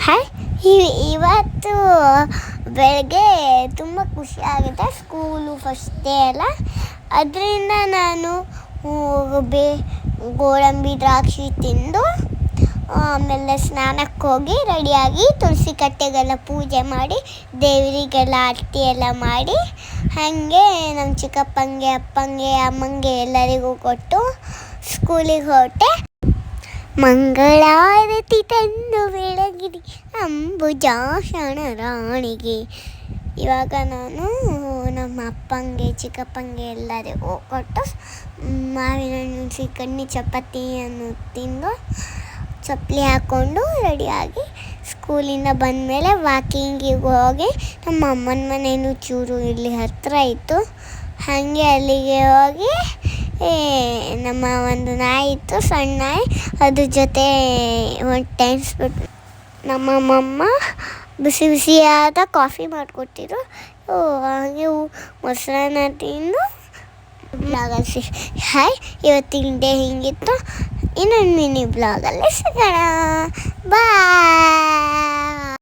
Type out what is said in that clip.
Hi. ಇವತ್ತು ಬೆಳಗ್ಗೆ ತುಂಬ ಖುಷಿಯಾಗಿದೆ. ಸ್ಕೂಲು ಫಸ್ಟ್ ಡೇ ಅಲ್ಲ, ಅದರಿಂದ ನಾನು ಬೇ ಗೋಡಂಬಿ ದ್ರಾಕ್ಷಿ ತಿಂದು ಆಮೇಲೆ ಸ್ನಾನಕ್ಕೆ ಹೋಗಿ ರೆಡಿಯಾಗಿ ತುಳಸಿ ಕಟ್ಟೆಗೆಲ್ಲ ಪೂಜೆ ಮಾಡಿ ದೇವರಿಗೆಲ್ಲ ಆರತಿ ಎಲ್ಲ ಮಾಡಿ ಹಾಗೆ ನಮ್ಮ ಚಿಕ್ಕಪ್ಪಂಗೆ ಅಪ್ಪಂಗೆ ಅಮ್ಮಂಗೆ ಎಲ್ಲರಿಗೂ ಕೊಟ್ಟು ಸ್ಕೂಲಿಗೆ ಹೊರಟೆ. ಮಂಗಳಾರತಿ ತಂದು ಬೆಳಗಿರಿ ಅಂಬುಜಾಕ್ಷಣ ರಾಣಿಗೆ. ಇವಾಗ ನಾನು ನಮ್ಮ ಅಪ್ಪಂಗೆ ಚಿಕ್ಕಪ್ಪಂಗೆ ಎಲ್ಲರಿಗೂ ಕೊಟ್ಟು ಮಾವಿನ ಹಣ್ಣು ಕಣ್ಣಿ ಚಪಾತಿಯನ್ನು ತಿಂದು ಚಪ್ಪಲಿ ಹಾಕ್ಕೊಂಡು ರೆಡಿಯಾಗಿ ಸ್ಕೂಲಿಂದ ಬಂದಮೇಲೆ ವಾಕಿಂಗಿಗೆ ಹೋಗಿ ನಮ್ಮ ಅಮ್ಮನ ಮನೇನು ಚೂರು ಇಲ್ಲಿ ಹತ್ತಿರ ಇತ್ತು, ಹಾಗೆ ಅಲ್ಲಿಗೆ ಹೋಗಿ ನಮ್ಮ ಒಂದು ನಾಯಿ ಇತ್ತು, ಸಣ್ಣ ನಾಯಿ, ಅದ್ರ ಜೊತೆ ಒಂದು ಟೈಮ್ ಸ್ಪೆಂಡ್. ನಮ್ಮಮ್ಮ ಬಿಸಿ ಬಿಸಿಯಾದ ಕಾಫಿ ಮಾಡಿಕೊಟ್ಟಿದ್ರು. ಹಾಗೆ ಮೊಸರನ್ನ ತಿಂದು ಬ್ಲಾಗಲ್ಲಿ ಹಾಯ್. ಇವತ್ತಿನ ಡೇ ಹಿಂಗಿತ್ತು. ಇನ್ನೊಂದು ಮಿನಿ ಬ್ಲಾಗಲ್ಲಿ ಸಿಗೋಣ. ಬಾಯ್.